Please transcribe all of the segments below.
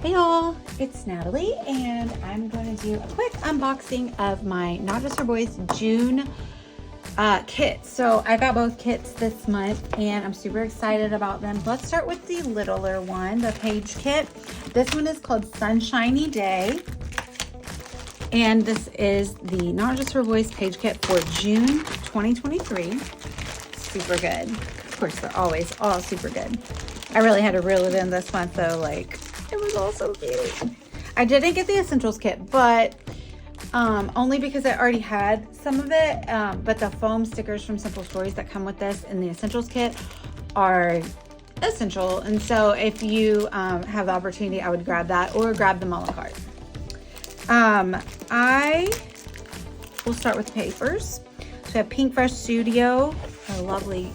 Hey y'all, it's Natalie and I'm going to do a quick unboxing of my Not Just for Boys June kit. So I got both kits this month and I'm super excited about them. Let's start with the littler one, the page kit. This one is called Sunshiny Day. And this is the Not Just for Boys page kit for June 2023. Super good. Of course, they're always all super good. I really had to reel it in this month though, like it was all so cute. I didn't get the essentials kit, but only because I already had some of it. But the foam stickers from Simple Stories that come with this in the essentials kit are essential. And so if you have the opportunity, I would grab that or grab them a la carte. I will start with papers. So I have Pink Fresh Studio, a lovely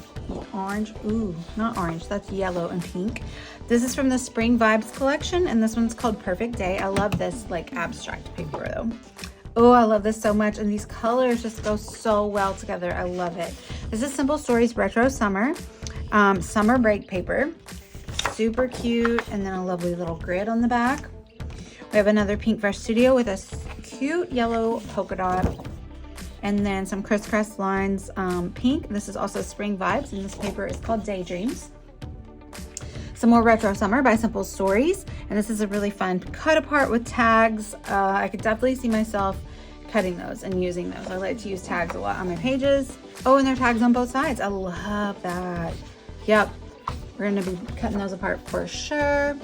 orange. Ooh, not orange, that's yellow and pink. This is from the Spring Vibes collection, and this one's called Perfect Day. I love this like abstract paper though. Oh, I love this so much, and these colors just go so well together. I love it. This is Simple Stories Retro Summer, summer break paper. Super cute, and then a lovely little grid on the back. We have another Pink Fresh Studio with a cute yellow polka dot, and then some crisscross lines, pink. This is also Spring Vibes, and this paper is called Daydreams. Some more Retro Summer by Simple Stories, and this is a really fun cut apart with tags. I could definitely see myself cutting those and using those. I like to use tags a lot on my pages. Oh, and there are tags on both sides. I love that. Yep, we're gonna be cutting those apart for sure.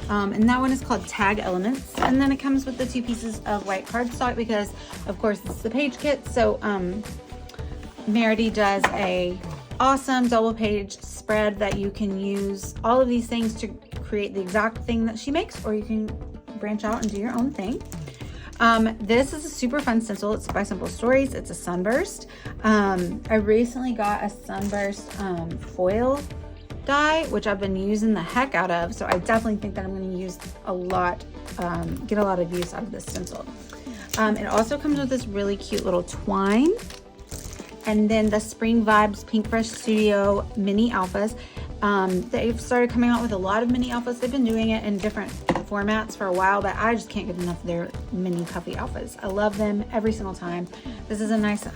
And that one is called Tag Elements, and then it comes with the 2 pieces of white cardstock because of course it's the page kit. So Merity does a awesome double page spread that you can use all of these things to create the exact thing that she makes, or you can branch out and do your own thing. This is a super fun stencil. It's by Simple Stories. It's a sunburst. I recently got a sunburst foil die, which I've been using the heck out of, so I definitely think that I'm going to use a lot, get a lot of use out of this stencil. It also comes with this really cute little twine, and then the Spring Vibes Pink Fresh Studio mini alphas. They've started coming out with a lot of mini alphas. They've been doing it in different formats for a while, but I just can't get enough of their mini puffy alphas. I love them every single time. This is a nice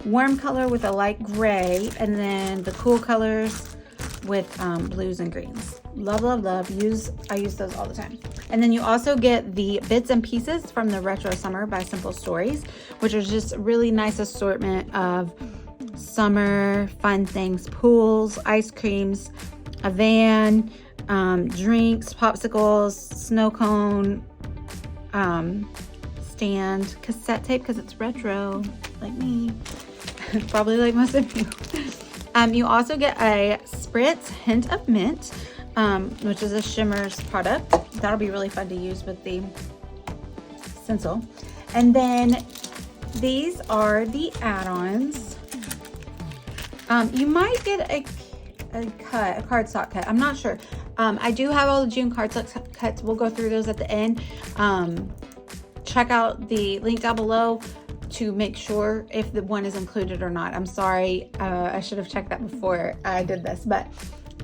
warm color with a light gray, and then the cool colors with blues and greens. Love, love, love. I use those all the time. And then you also get the bits and pieces from the Retro Summer by Simple Stories, which is just a really nice assortment of summer fun things: pools, ice creams, a van, drinks, popsicles, snow cone, stand, cassette tape because it's retro like me, probably like most of you. You also get a Spritz Hint of Mint, which is a Shimmers product. That'll be really fun to use with the stencil. And then these are the add-ons. You might get a cardstock cut. I'm not sure. I do have all the June cardstock cuts. We'll go through those at the end. Check out the link down below to make sure if the one is included or not. I'm sorry, I should have checked that before I did this, but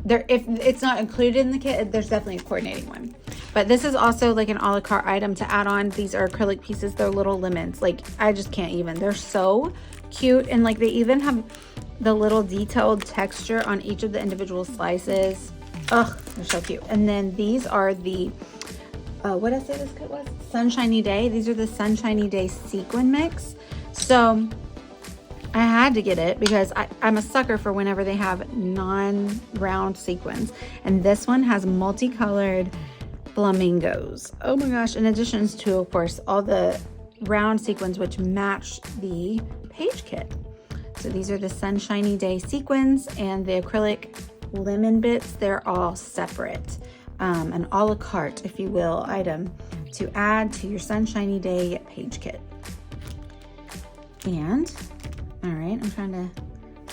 if it's not included in the kit, there's definitely a coordinating one. But this is also like an a la carte item to add on. These are acrylic pieces. They're little lemons. Like, I just can't even. They're so cute, and like they even have the little detailed texture on each of the individual slices. Ugh, they're so cute. And then these are the what did I say this kit was? Sunshiny Day. These are the Sunshiny Day sequin mix. So I had to get it because I'm a sucker for whenever they have non-round sequins. And this one has multicolored flamingos. Oh my gosh. In addition to, of course, all the round sequins which match the page kit. So these are the Sunshiny Day sequins, and the acrylic lemon bits, they're all separate. An a la carte, if you will, item to add to your Sunshiny Day page kit. And, all right, I'm trying to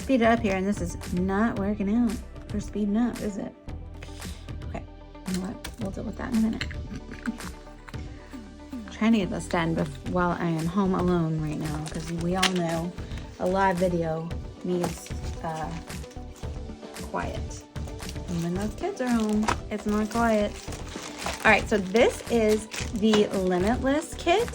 speed it up here, and this is not working out for speeding up, is it? Okay, you know what? We'll deal with that in a minute. I'm trying to get this done while I am home alone right now, because we all know a live video needs quiet. And when those kids are home, it's not quiet. All right, so this is the Limitless kit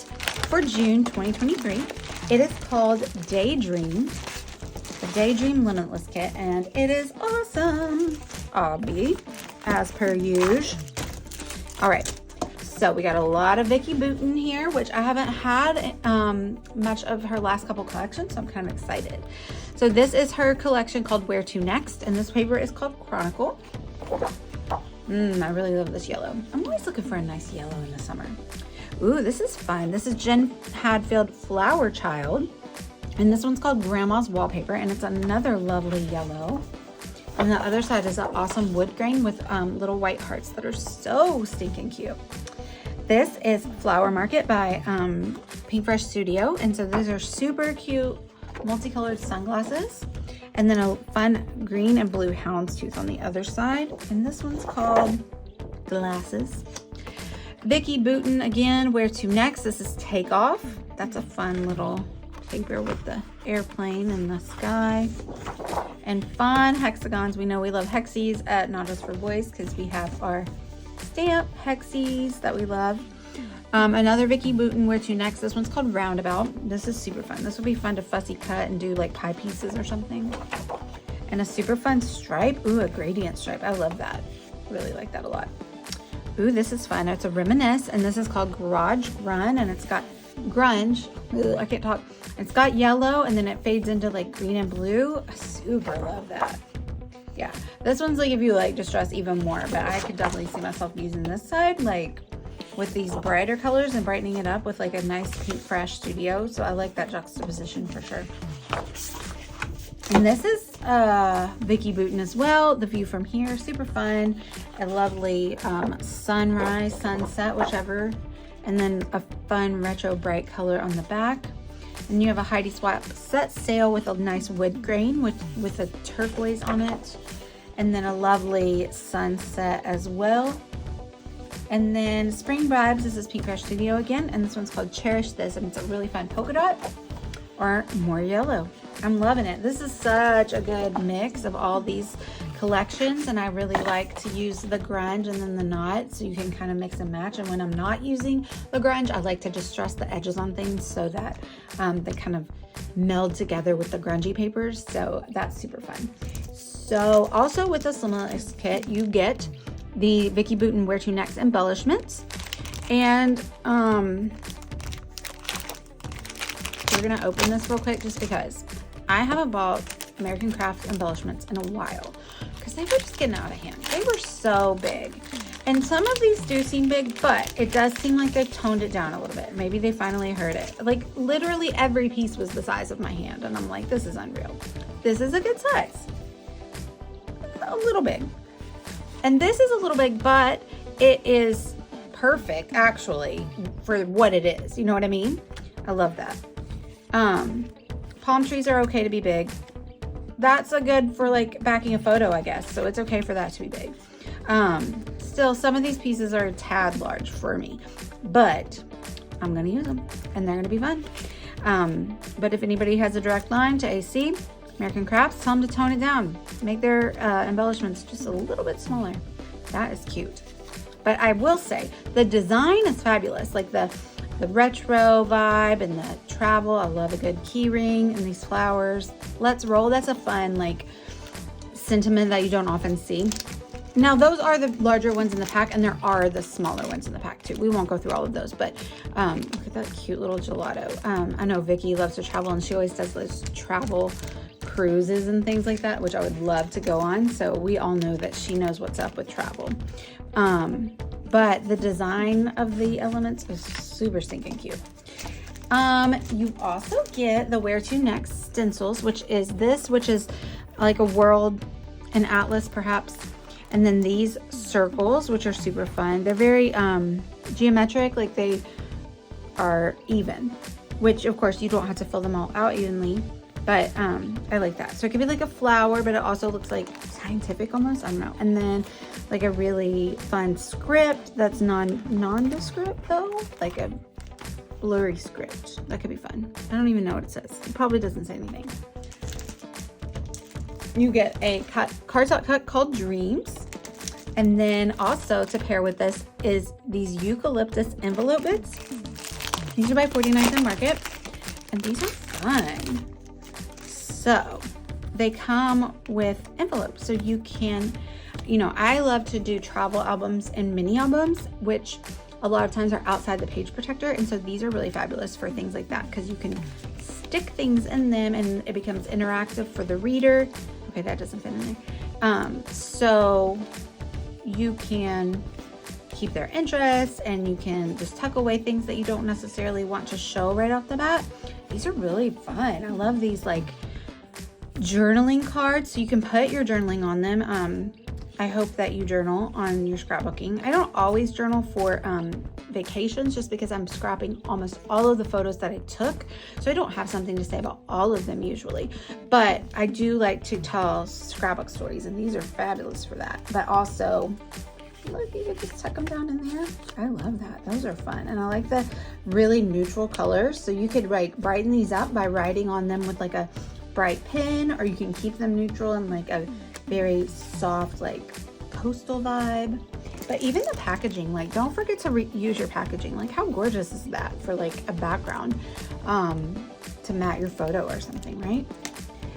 for June 2023. It is called Daydream, the Daydream Limitless kit, and it is awesome, obby, as per usual. All right, so we got a lot of Vicki Boutin here, which I haven't had much of her last couple collections, so I'm kind of excited. So this is her collection called Where To Next, and this paper is called Chronicle. I really love this yellow. I'm always looking for a nice yellow in the summer. Ooh, this is fun. This is Jen Hadfield Flower Child, and this one's called Grandma's Wallpaper, and it's another lovely yellow. And the other side is an awesome wood grain with little white hearts that are so stinking cute. This is Flower Market by Pink Fresh Studio, and so these are super cute multicolored sunglasses. And then a fun green and blue houndstooth on the other side. And this one's called Glasses. Vicki Boutin again, Where To Next. This is Takeoff. That's a fun little paper with the airplane and the sky. And fun hexagons. We know we love hexies at Not Just For Boys because we have our stamp hexies that we love. Another Vicki Boutin, Where To Next. This one's called Roundabout. This is super fun. This would be fun to fussy cut and do like pie pieces or something. And a super fun stripe. Ooh, a gradient stripe. I love that. Really like that a lot. Ooh, this is fun. It's a Reminisce, and this is called Garage Run, and it's got grunge. Ugh, I can't talk. It's got yellow, and then it fades into like green and blue. I super love that. Yeah, this one's like if you like distress even more, but I could definitely see myself using this side like with these brighter colors and brightening it up with like a nice Pink Fresh Studio. So I like that juxtaposition for sure. And this is Vicki Boutin as well. The view from here, super fun. A lovely sunrise, sunset, whichever. And then a fun retro bright color on the back. And you have a Heidi Swap set sail with a nice wood grain with a turquoise on it. And then a lovely sunset as well. And then Spring Vibes, this is Pink Fresh Studio again, and this one's called Cherish This, and it's a really fun polka dot or more yellow. I'm loving it. This is such a good mix of all these collections, and I really like to use the grunge and then the knot so you can kind of mix and match. And when I'm not using the grunge, I like to just stress the edges on things so that they kind of meld together with the grungy papers. So that's super fun. So also with this Limitless kit, you get the Vicki Boutin Where To Next embellishments, and we're gonna open this real quick just because I haven't bought American Craft embellishments in a while because they were just getting out of hand. They were so big, and some of these do seem big, but it does seem like they've toned it down a little bit. Maybe they finally heard it. Like literally every piece was the size of my hand, and I'm like, this is unreal. This is a good size. A little big. And this is a little big, but it is perfect actually for what it is. You know what I mean? I love that. Palm trees are okay to be big. That's a good for like backing a photo, I guess. So it's okay for that to be big. Still, some of these pieces are a tad large for me, but I'm gonna use them and they're gonna be fun. But if anybody has a direct line to AC, American Crafts, tell them to tone it down. Make their embellishments just a little bit smaller. That is cute. But I will say, the design is fabulous. Like the retro vibe and the travel. I love a good key ring and these flowers. Let's roll. That's a fun like sentiment that you don't often see. Now those are the larger ones in the pack, and there are the smaller ones in the pack too. We won't go through all of those, but look at that cute little gelato. I know Vicki loves to travel, and she always does those travel cruises and things like that, which I would love to go on. So we all know that she knows what's up with travel. But the design of the elements is super stinking cute. You also get the Where To Next stencils, which is like a world, an atlas perhaps. And then these circles, which are super fun. They're very geometric, like they are even, which of course you don't have to fill them all out evenly, but I like that. So it could be like a flower, but it also looks like scientific almost, I don't know. And then like a really fun script that's nondescript though, like a blurry script. That could be fun. I don't even know what it says. It probably doesn't say anything. You get a cardstock cut called Dreams. And then also to pair with this is these eucalyptus envelope bits. These are by 49th and Market, and these are fun. So they come with envelopes, so you can, you know, I love to do travel albums and mini albums, which a lot of times are outside the page protector, and so these are really fabulous for things like that because you can stick things in them and it becomes interactive for the reader. Okay, that doesn't fit in there. So you can keep their interest and you can just tuck away things that you don't necessarily want to show right off the bat. These are really fun. I love these like journaling cards, so you can put your journaling on them. I hope that you journal on your scrapbooking. I don't always journal for vacations just because I'm scrapping almost all of the photos that I took, so I don't have something to say about all of them usually, but I do like to tell scrapbook stories, and these are fabulous for that. But also, look, you can just tuck them down in there. I love that. Those are fun. And I like the really neutral colors, so you could like brighten these up by writing on them with like a bright pen, or you can keep them neutral and like a very soft like coastal vibe. But even the packaging, like don't forget to use your packaging. Like how gorgeous is that for like a background to mat your photo or something, right?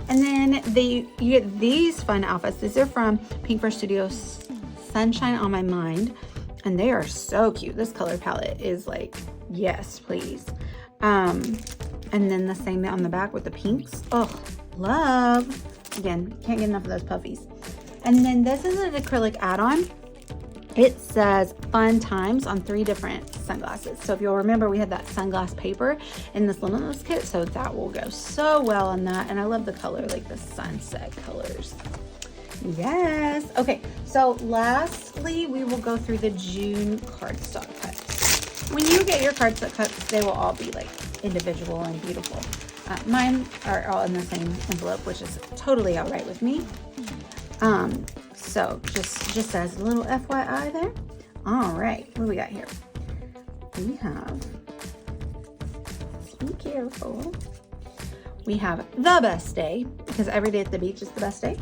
And then you get these fun outfits. These are from Pink Fresh Studios Sunshine on My Mind, and they are so cute. This color palette is like, yes please. And then the same on the back with the pinks. Oh, love. Again, can't get enough of those puffies. And then this is an acrylic add-on. It says fun times on 3 different sunglasses. So if you'll remember, we had that sunglass paper in this Limitless kit, so that will go so well on that. And I love the color, like the sunset colors. Yes. Okay, so lastly, we will go through the June cardstock cuts. When you get your cardstock cuts, they will all be like individual and beautiful. Mine are all in the same envelope, which is totally all right with me. So just as a little FYI there. All right, what do we got here? We have, be careful. We have the best day, because every day at the beach is the best day.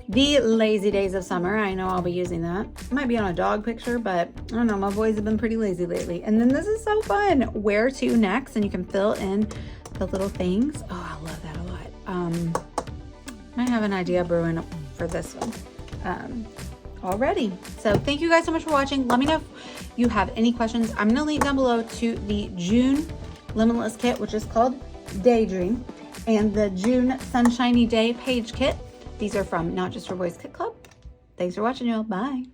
The lazy days of summer. I know I'll be using that. It might be on a dog picture, but I don't know. My boys have been pretty lazy lately. And then this is so fun. Where to next? And you can fill in the little things. Oh, I love that a lot. Might have an idea brewing up for this one already. So thank you guys so much for watching. Let me know if you have any questions. I'm going to link down below to the June Limitless kit, which is called Daydream, and the June Sunshiny Day page kit. These are from Not Just for Boys Kit Club. Thanks for watching, y'all. Bye.